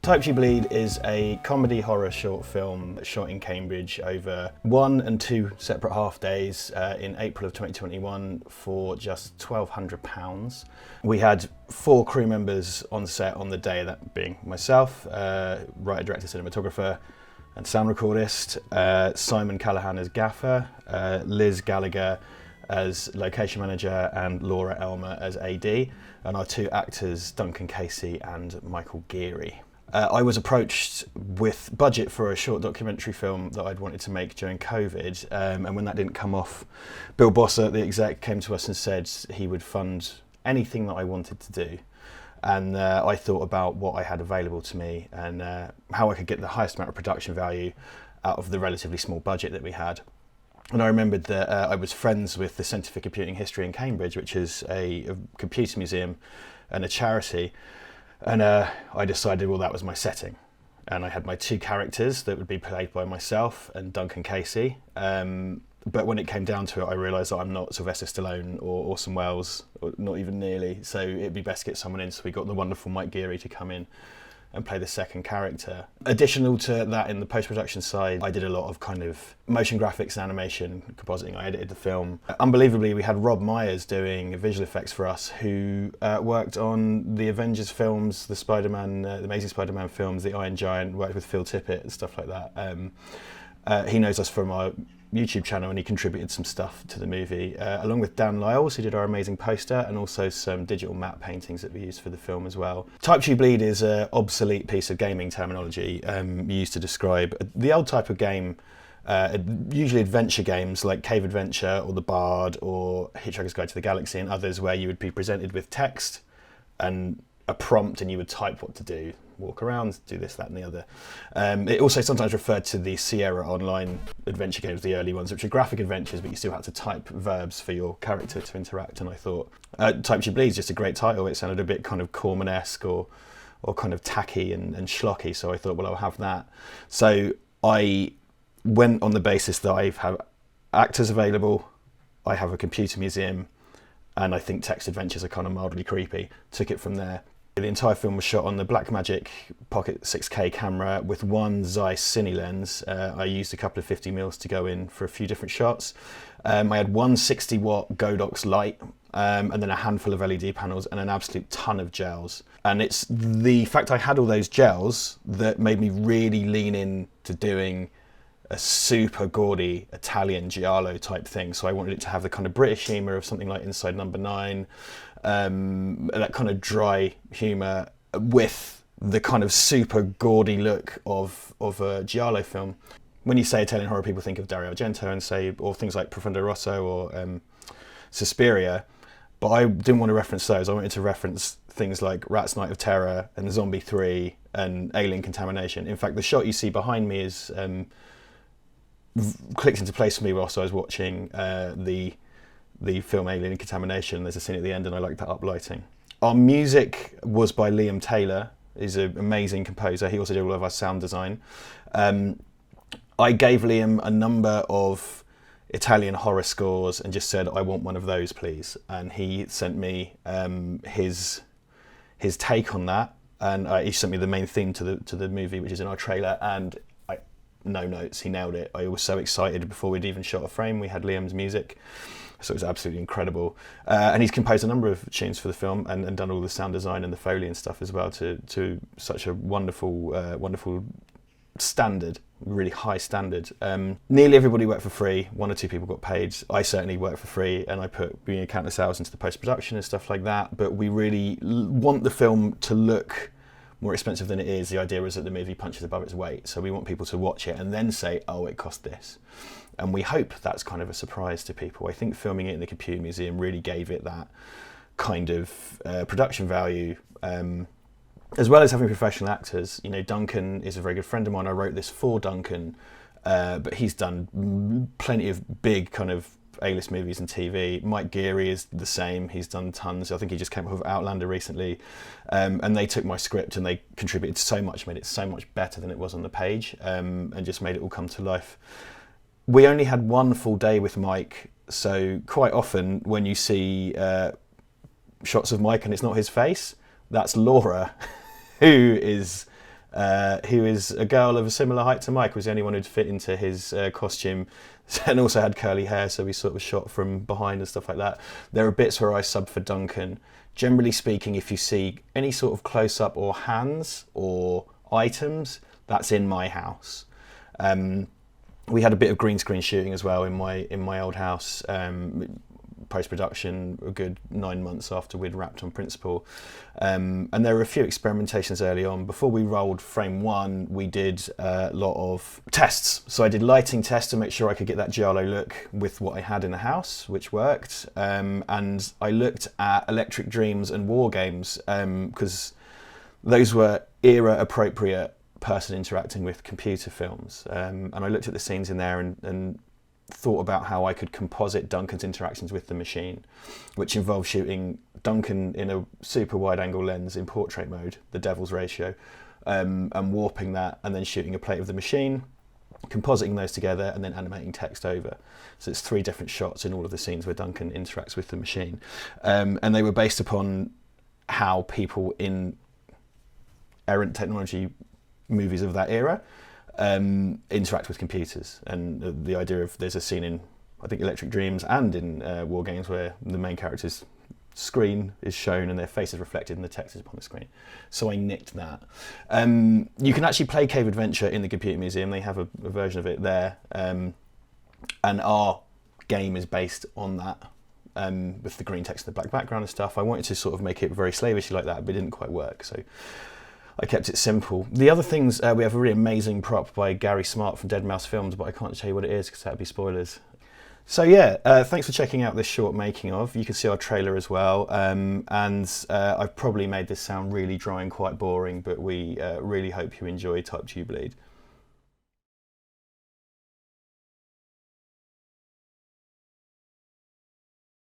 Type She Bleed is a comedy horror short film shot in Cambridge over 1 and 2 separate half days in April of 2021 for just £1,200. We had 4 crew members on set on the day, that being myself, writer, director, cinematographer and sound recordist, Simon Callahan as gaffer, Liz Gallagher as location manager and Laura Elmer as AD, and our 2 actors, Duncan Casey and Michael Geary. I was approached with budget for a short documentary film that I'd wanted to make during COVID, and when that didn't come off, Bill Bosser, the exec, came to us and said he would fund anything that I wanted to do. And I thought about what I had available to me and how I could get the highest amount of production value out of the relatively small budget that we had. And I remembered that I was friends with the Centre for Computing History in Cambridge, which is a computer museum and a charity. And I decided, well, that was my setting. And I had my 2 characters that would be played by myself and Duncan Casey. But when it came down to it, I realised that I'm not Sylvester Stallone or Orson Welles, or not even nearly. So it'd be best to get someone in. So we got the wonderful Mike Geary to come in and play the second character. Additional to that, in the post-production side, I did a lot of kind of motion graphics and animation compositing. I edited the film. Unbelievably, we had Rob Myers doing visual effects for us, who worked on the Avengers films, the Spider-Man, the Amazing Spider-Man films, the Iron Giant, worked with Phil Tippett and stuff like that. He knows us from our YouTube channel, and he contributed some stuff to the movie, along with Dan Lyles, who did our amazing poster, and also some digital matte paintings that we used for the film as well. Type She Bleed is an obsolete piece of gaming terminology used to describe the old type of game, usually adventure games like Cave Adventure or The Bard or Hitchhiker's Guide to the Galaxy and others, where you would be presented with text and a prompt and you would type what to do. Walk around, do this, that and the other. It also sometimes referred to the Sierra Online adventure games, the early ones, which are graphic adventures, but you still had to type verbs for your character to interact. And I thought, Type She Bleed is just a great title. It sounded a bit kind of Corman-esque or kind of tacky and schlocky, so I thought, well, I'll have that. So I went on the basis that I have actors available, I have a computer museum, and I think text adventures are kind of mildly creepy. Took it from there. The entire film was shot on the Blackmagic Pocket 6K camera with one Zeiss Cine lens. I used a couple of 50mm to go in for a few different shots. I had one 60-watt Godox light, and then a handful of LED panels and an absolute ton of gels. And it's the fact I had all those gels that made me really lean in to doing a super gaudy Italian giallo type thing. So I wanted it to have the kind of British humour of something like Inside Number 9, that kind of dry humour with the kind of super gaudy look of a giallo film. When you say Italian horror, people think of Dario Argento or things like Profondo Rosso or Suspiria, but I didn't want to reference those. I wanted to reference things like Rat's Night of Terror and Zombie 3 and Alien Contamination. In fact, the shot you see behind me is clicked into place for me whilst I was watching the film Alien Contamination. There's a scene at the end and I like that uplighting. Our music was by Liam Taylor. He's an amazing composer. He also did all of our sound design. I gave Liam a number of Italian horror scores and just said, I want one of those, please. And he sent me his take on that. And he sent me the main theme to the movie, which is in our trailer. And no notes, he nailed it. I was so excited before we'd even shot a frame. We had Liam's music. So it was absolutely incredible. And he's composed a number of tunes for the film and done all the sound design and the Foley and stuff as well to such a wonderful standard, really high standard. Nearly everybody worked for free. 1 or 2 people got paid. I certainly worked for free, and I put countless hours into the post-production and stuff like that. But we really want the film to look more expensive than it is. The idea is that the movie punches above its weight. So we want people to watch it and then say, oh, it cost this. And we hope that's kind of a surprise to people. I think filming it in the Computer Museum really gave it that kind of production value, as well as having professional actors. You know, Duncan is a very good friend of mine. I wrote this for Duncan, but he's done plenty of big kind of A-list movies and TV. Mike Geary is the same. He's done tons. I think he just came up with Outlander recently. And they took my script and they contributed so much, made it so much better than it was on the page, and just made it all come to life. We only had 1 full day with Mike, so quite often when you see shots of Mike and it's not his face, that's Laura, who is who is a girl of a similar height to Mike, was the only one who'd fit into his costume, and also had curly hair, so we sort of shot from behind and stuff like that. There are bits where I sub for Duncan. Generally speaking, if you see any sort of close-up or hands or items, that's in my house. We had a bit of green screen shooting as well in my old house, post-production a good 9 months after we'd wrapped on Principal. And there were a few experimentations early on. Before we rolled frame one, we did a lot of tests. So I did lighting tests to make sure I could get that giallo look with what I had in the house, which worked. And I looked at Electric Dreams and War Games, because those were era-appropriate person interacting with computer films. And I looked at the scenes in there and thought about how I could composite Duncan's interactions with the machine, which involved shooting Duncan in a super wide angle lens in portrait mode, the Devil's Ratio, and warping that, and then shooting a plate of the machine, compositing those together, and then animating text over. So it's 3 different shots in all of the scenes where Duncan interacts with the machine. And they were based upon how people in errant technology movies of that era interact with computers, and the idea of, there's a scene in, I think, Electric Dreams and in War Games where the main character's screen is shown and their face is reflected and the text is upon the screen. So I nicked that. You can actually play Cave Adventure in the Computer Museum. They have a version of it there, and our game is based on that, with the green text and the black background and stuff. I wanted to sort of make it very slavishly like that, but it didn't quite work, so I kept it simple. The other things, we have a really amazing prop by Gary Smart from Dead Mouse Films, but I can't tell you what it is because that would be spoilers. So yeah, thanks for checking out this short making of. You can see our trailer as well, and I've probably made this sound really dry and quite boring, but we really hope you enjoy Type 2 Bleed.